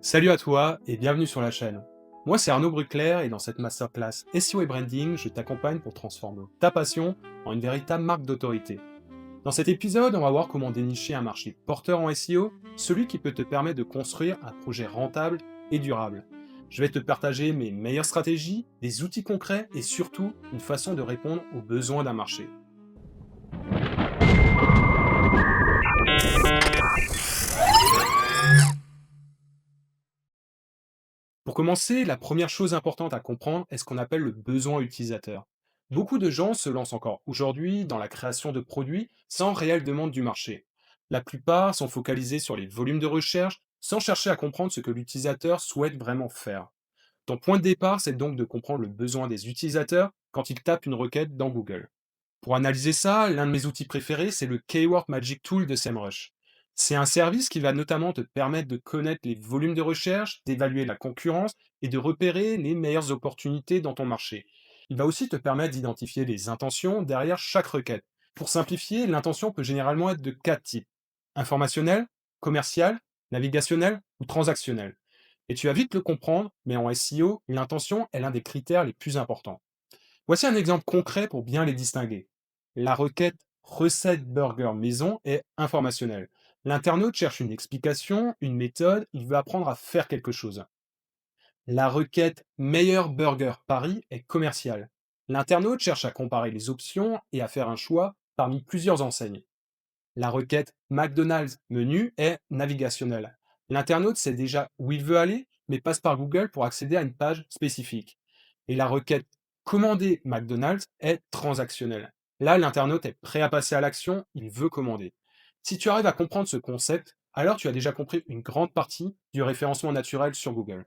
Salut à toi et bienvenue sur la chaîne. Moi c'est Arnaud Bruclair et dans cette masterclass SEO et Branding, je t'accompagne pour transformer ta passion en une véritable marque d'autorité. Dans cet épisode, on va voir comment dénicher un marché porteur en SEO, celui qui peut te permettre de construire un projet rentable et durable. Je vais te partager mes meilleures stratégies, des outils concrets et surtout une façon de répondre aux besoins d'un marché. Pour commencer, la première chose importante à comprendre est ce qu'on appelle le besoin utilisateur. Beaucoup de gens se lancent encore aujourd'hui dans la création de produits sans réelle demande du marché. La plupart sont focalisés sur les volumes de recherche sans chercher à comprendre ce que l'utilisateur souhaite vraiment faire. Ton point de départ, c'est donc de comprendre le besoin des utilisateurs quand ils tapent une requête dans Google. Pour analyser ça, l'un de mes outils préférés, c'est le Keyword Magic Tool de SEMrush. C'est un service qui va notamment te permettre de connaître les volumes de recherche, d'évaluer la concurrence et de repérer les meilleures opportunités dans ton marché. Il va aussi te permettre d'identifier les intentions derrière chaque requête. Pour simplifier, l'intention peut généralement être de quatre types: informationnel, commercial, navigationnel ou transactionnel. Et tu vas vite le comprendre, mais en SEO, l'intention est l'un des critères les plus importants. Voici un exemple concret pour bien les distinguer. La requête recette burger maison est informationnelle. L'internaute cherche une explication, une méthode, il veut apprendre à faire quelque chose. La requête meilleur burger Paris est commerciale. L'internaute cherche à comparer les options et à faire un choix parmi plusieurs enseignes. La requête McDonald's menu est navigationnelle. L'internaute sait déjà où il veut aller, mais passe par Google pour accéder à une page spécifique. Et la requête commander McDonald's est transactionnelle. Là, l'internaute est prêt à passer à l'action, il veut commander. Si tu arrives à comprendre ce concept, alors tu as déjà compris une grande partie du référencement naturel sur Google.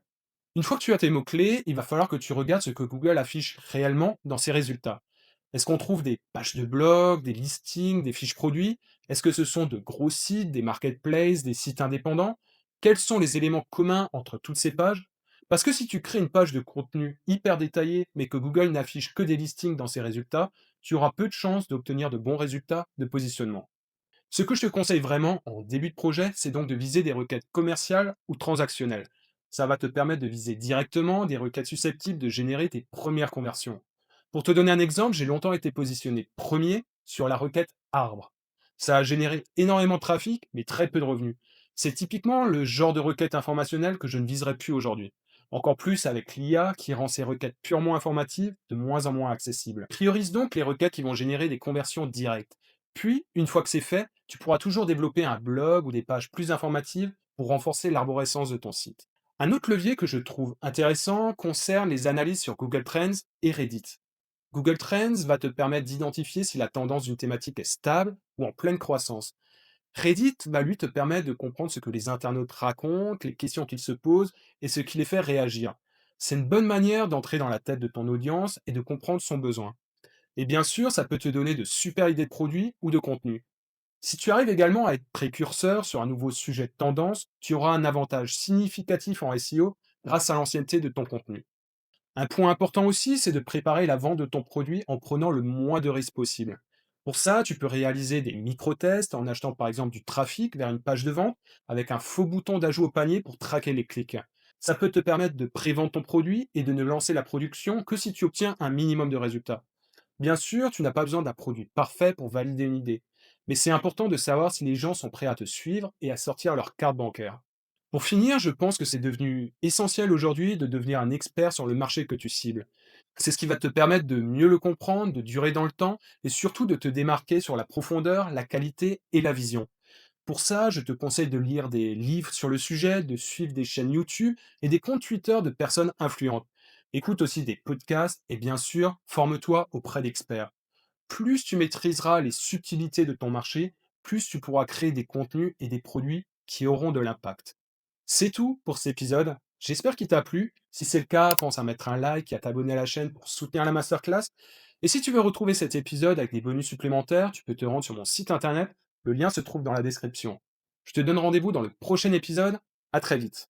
Une fois que tu as tes mots-clés, il va falloir que tu regardes ce que Google affiche réellement dans ses résultats. Est-ce qu'on trouve des pages de blog, des listings, des fiches produits? Est-ce que ce sont de gros sites, des marketplaces, des sites indépendants? Quels sont les éléments communs entre toutes ces pages? Parce que si tu crées une page de contenu hyper détaillée, mais que Google n'affiche que des listings dans ses résultats, tu auras peu de chances d'obtenir de bons résultats de positionnement. Ce que je te conseille vraiment en début de projet, c'est donc de viser des requêtes commerciales ou transactionnelles. Ça va te permettre de viser directement des requêtes susceptibles de générer tes premières conversions. Pour te donner un exemple, j'ai longtemps été positionné premier sur la requête arbre. Ça a généré énormément de trafic, mais très peu de revenus. C'est typiquement le genre de requête informationnelle que je ne viserai plus aujourd'hui. Encore plus avec l'IA qui rend ces requêtes purement informatives de moins en moins accessibles. Priorise donc les requêtes qui vont générer des conversions directes. Puis, une fois que c'est fait, tu pourras toujours développer un blog ou des pages plus informatives pour renforcer l'arborescence de ton site. Un autre levier que je trouve intéressant concerne les analyses sur Google Trends et Reddit. Google Trends va te permettre d'identifier si la tendance d'une thématique est stable ou en pleine croissance. Reddit va lui te permettre de comprendre ce que les internautes racontent, les questions qu'ils se posent et ce qui les fait réagir. C'est une bonne manière d'entrer dans la tête de ton audience et de comprendre son besoin. Et bien sûr, ça peut te donner de super idées de produits ou de contenu. Si tu arrives également à être précurseur sur un nouveau sujet de tendance, tu auras un avantage significatif en SEO grâce à l'ancienneté de ton contenu. Un point important aussi, c'est de préparer la vente de ton produit en prenant le moins de risques possible. Pour ça, tu peux réaliser des micro-tests en achetant par exemple du trafic vers une page de vente avec un faux bouton d'ajout au panier pour traquer les clics. Ça peut te permettre de prévendre ton produit et de ne lancer la production que si tu obtiens un minimum de résultats. Bien sûr, tu n'as pas besoin d'un produit parfait pour valider une idée, mais c'est important de savoir si les gens sont prêts à te suivre et à sortir leur carte bancaire. Pour finir, je pense que c'est devenu essentiel aujourd'hui de devenir un expert sur le marché que tu cibles. C'est ce qui va te permettre de mieux le comprendre, de durer dans le temps et surtout de te démarquer sur la profondeur, la qualité et la vision. Pour ça, je te conseille de lire des livres sur le sujet, de suivre des chaînes YouTube et des comptes Twitter de personnes influentes. Écoute aussi des podcasts et bien sûr, forme-toi auprès d'experts. Plus tu maîtriseras les subtilités de ton marché, plus tu pourras créer des contenus et des produits qui auront de l'impact. C'est tout pour cet épisode. J'espère qu'il t'a plu. Si c'est le cas, pense à mettre un like et à t'abonner à la chaîne pour soutenir la masterclass. Et si tu veux retrouver cet épisode avec des bonus supplémentaires, tu peux te rendre sur mon site internet. Le lien se trouve dans la description. Je te donne rendez-vous dans le prochain épisode. À très vite.